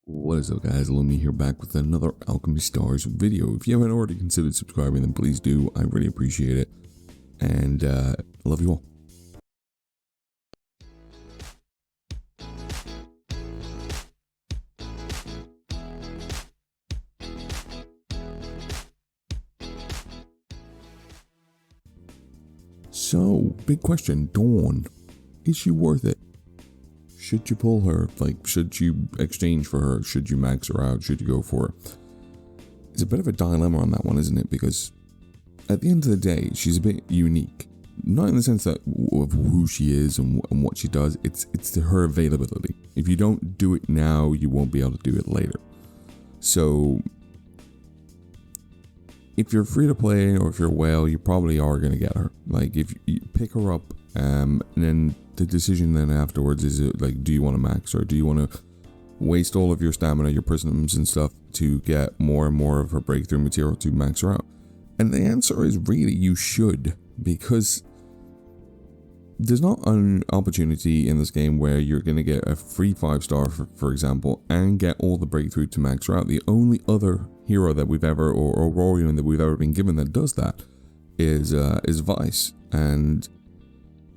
What is up, guys? Lumi here, back with another Alchemy Stars video. If you haven't already considered subscribing, then please do. I really appreciate it. And I love you all. So, big question. Dawn. Is she worth it? Should you pull her? Like, should you exchange for her? Should you max her out? Should you go for her? It's a bit of a dilemma on that one, isn't it? Because at the end of the day, she's a bit unique. Not in the sense that of who she is and what she does. It's to her availability. If you don't do it now, you won't be able to do it later. So if you're free to play or if you're a whale, you probably are going to get her. Like, if you pick her up, and then the decision then afterwards is, like, do you want to max or do you want to waste all of your stamina, your prisms and stuff to get more and more of her breakthrough material to max her out? And the answer is really you should, because there's not an opportunity in this game where you're going to get a free 5-star, for example, and get all the breakthrough to max her out. The only other hero that we've ever, or Aurorian that we've ever been given that does that is Vice. And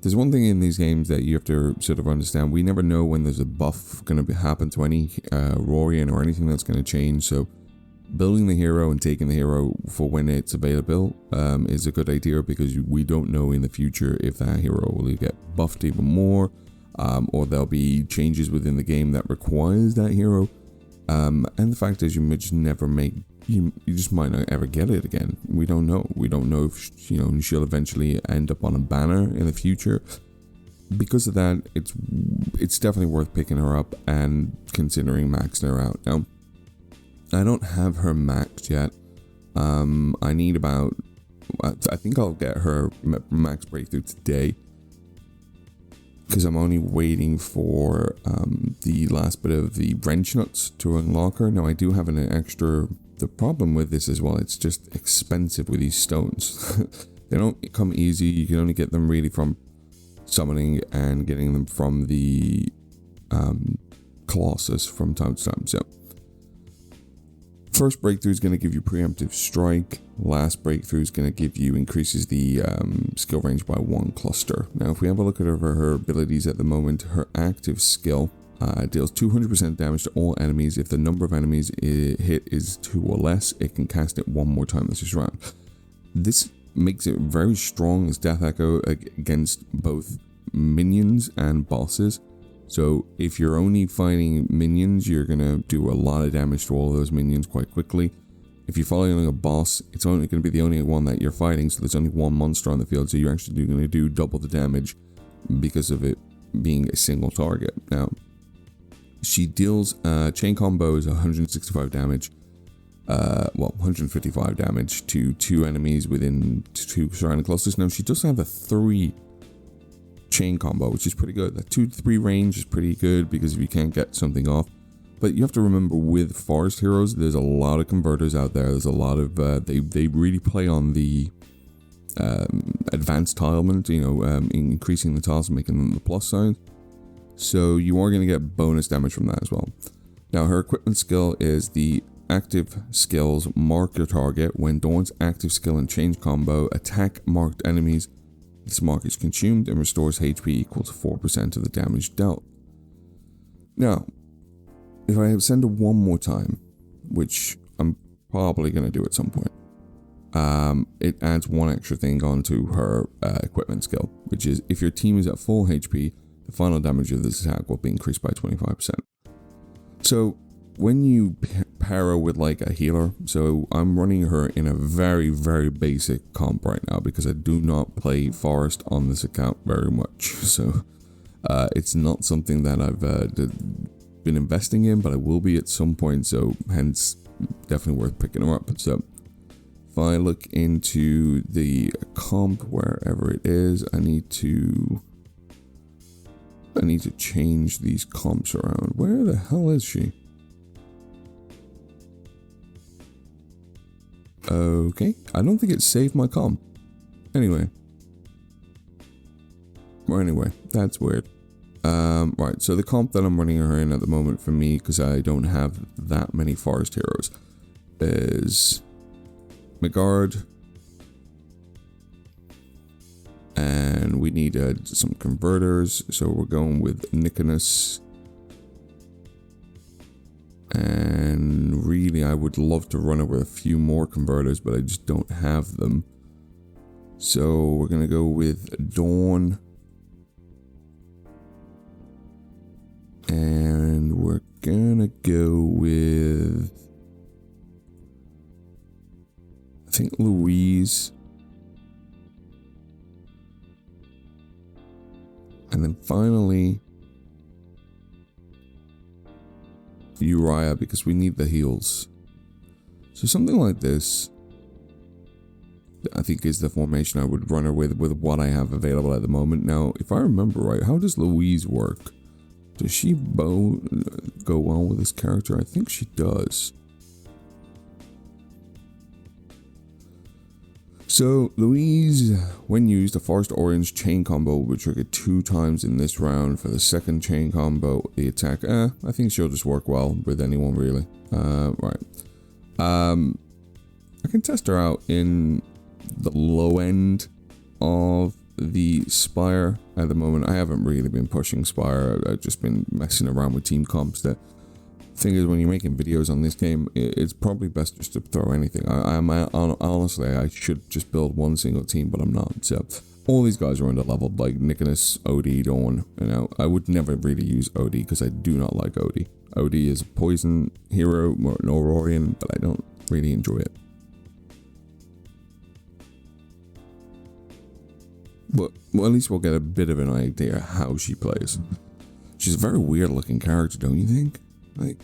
there's one thing in these games that you have to sort of understand. We never know when there's a buff going to happen to any Aurorian or anything that's going to change. So building the hero and taking the hero for when it's available is a good idea, because we don't know in the future if that hero will get buffed even more, or there'll be changes within the game that requires that hero. And the fact is, you may just never make, you just might not ever get it again. We don't know. We don't know if, she'll eventually end up on a banner in the future. Because of that, it's definitely worth picking her up and considering maxing her out. Now, I don't have her maxed yet. I need about, I think I'll get her max breakthrough today, because I'm only waiting for the last bit of the wrench nuts to unlock her. Now, I do have an extra. The problem with this as well, it's just expensive with these stones. They don't come easy. You can only get them really from summoning and getting them from the Colossus from time to time. So first breakthrough is going to give you preemptive strike. Last breakthrough is going to give you, increases the skill range by 1 cluster. Now, if we have a look at her abilities at the moment, her active skill deals 200% damage to all enemies. If the number of enemies it hit is 2 or less, it can cast it 1 more time this round. This makes it very strong as Death Echo against both minions and bosses. So if you're only fighting minions, you're going to do a lot of damage to all of those minions quite quickly. If you're following a boss, it's only going to be the only one that you're fighting, so there's only one monster on the field, so you're actually going to do double the damage because of it being a single target. Now, she deals chain combos 165 damage, 155 damage to 2 enemies within 2 surrounding clusters. Now, she does have a 3 chain combo, which is pretty good. That 2 to 3 range is pretty good, because if you can't get something off. But you have to remember, with forest heroes, there's a lot of converters out there. There's a lot of they really play on the advanced tilement, increasing the tiles and making them the plus signs. So you are going to get bonus damage from that as well. Now, her equipment skill is the active skills. Mark your target. When Dawn's active skill and change combo attack marked enemies, this mark is consumed and restores HP equal to 4% of the damage dealt. Now, if I send her one more time, which I'm probably going to do at some point, it adds 1 extra thing onto her equipment skill, which is, if your team is at full HP, the final damage of this attack will be increased by 25%. So when you pair her with like a healer, so I'm running her in a very, very basic comp right now, because I do not play Forest on this account very much. So it's not something that I've been investing in, but I will be at some point, so hence definitely worth picking her up. So if I look into the comp, wherever it is, I need to change these comps around. Where the hell is she? Okay, I don't think it saved my comp. Anyway, that's weird. Right, so the comp that I'm running her in at the moment for me, because I don't have that many forest heroes, is Megard, and we need some converters, so we're going with Nicholas. And really, I would love to run it with a few more converters, but I just don't have them. So we're gonna go with Dawn. And we're gonna go with, I think, Louise. And then finally, Uriah, because we need the heals. So something like this, I think, is the formation I would run her with what I have available at the moment. Now, if I remember right, how does Louise work? Does she go well with this character? I think she does. So, Louise, when used, a Forest Orange chain combo will be triggered 2 times in this round. For the second chain combo, the attack, I think she'll just work well with anyone, really. Right. I can test her out in the low end of the Spire at the moment. I haven't really been pushing Spire. I've just been messing around with team comps. The thing is, when you're making videos on this game, it's probably best just to throw anything. Honestly, I should just build one single team, but I'm not. So all these guys are underleveled, like Nicholas, Odie, Dawn. You know, I would never really use Odie because I do not like Odie. Odie is a poison hero, or an Aurorian, but I don't really enjoy it. But well, at least we'll get a bit of an idea how she plays. She's a very weird looking character, don't you think? Like,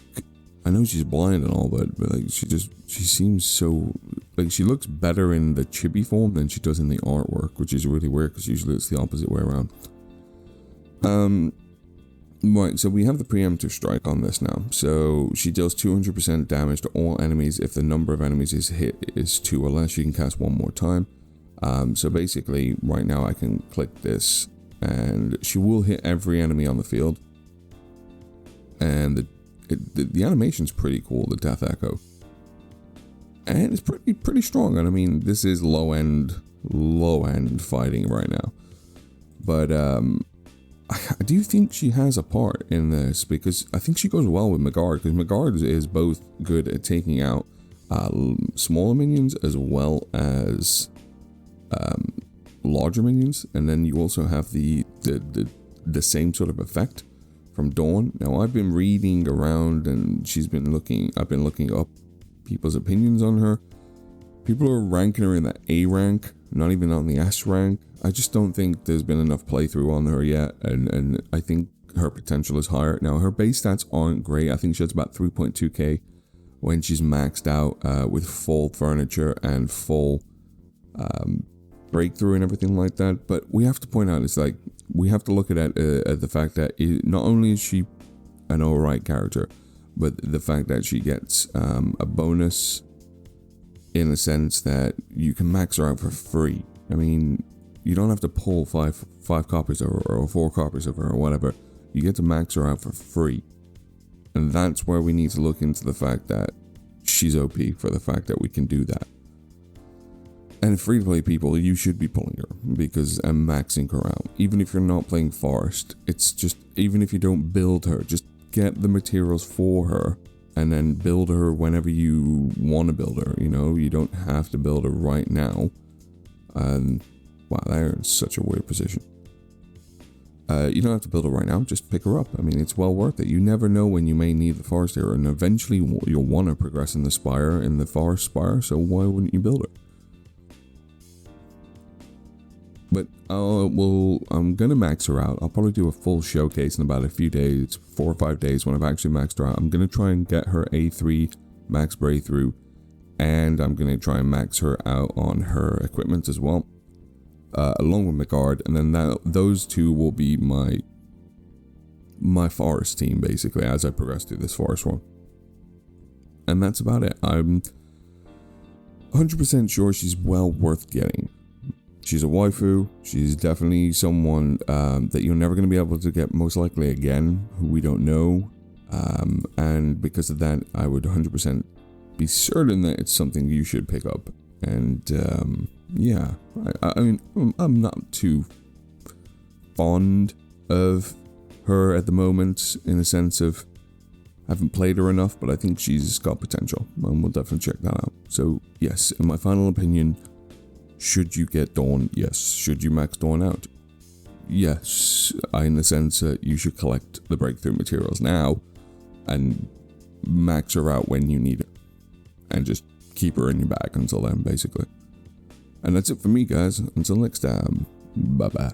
I know she's blind and all, but like she seems so, like, she looks better in the chibi form than she does in the artwork, which is really weird because usually it's the opposite way around. Right, so we have the preemptive strike on this now. So she deals 200% damage to all enemies if the number of enemies is hit is 2 or less. You can cast 1 more time. So basically, right now I can click this, and she will hit every enemy on the field. And the animation's pretty cool, the Death Echo. And it's pretty strong. And I mean, this is low end fighting right now. But I do think she has a part in this, because I think she goes well with Megard, because Megard is both good at taking out smaller minions as well as larger minions, and then you also have the same sort of effect from Dawn. Now, I've been reading around, and I've been looking up people's opinions on her. People are ranking her in the A rank, not even on the S rank. I just don't think there's been enough playthrough on her yet, and I think her potential is higher. Now, her base stats aren't great. I think she has about 3.2k when she's maxed out with full furniture and full breakthrough and everything like that. But we have to point out, it's like, we have to look at the fact that not only is she an alright character, but the fact that she gets a bonus in the sense that you can max her out for free. I mean, you don't have to pull five copies of her or 4 copies of her or whatever. You get to max her out for free. And that's where we need to look into the fact that she's OP, for the fact that we can do that. And free-to-play people, you should be pulling her, because I'm maxing her out. Even if you're not playing Forest, it's just, even if you don't build her, just get the materials for her, and then build her whenever you want to build her, you know? You don't have to build her right now. Wow, they're in such a weird position. You don't have to build her right now, just pick her up. I mean, it's well worth it. You never know when you may need the Forest hero, and eventually you'll want to progress in the Spire, in the Forest Spire, so why wouldn't you build her? But I'm gonna max her out. I'll probably do a full showcase in about a few days, 4 or 5 days, when I've actually maxed her out. I'm gonna try and get her A3 max breakthrough, and I'm gonna try and max her out on her equipment as well, along with Megard, and then those two will be my Forest team, basically, as I progress through this Forest run. And that's about it. I'm 100% sure she's well worth getting. She's a waifu. She's definitely someone that you're never going to be able to get, most likely again, who we don't know. And because of that, I would 100% be certain that it's something you should pick up. And yeah, I mean, I'm not too fond of her at the moment, in the sense of I haven't played her enough, but I think she's got potential, and we'll definitely check that out. So yes, in my final opinion, should you get Dawn? Yes. Should you max Dawn out? Yes, in the sense that you should collect the breakthrough materials now and max her out when you need it, and just keep her in your bag until then, basically. And that's it for me, guys. Until next time, bye bye.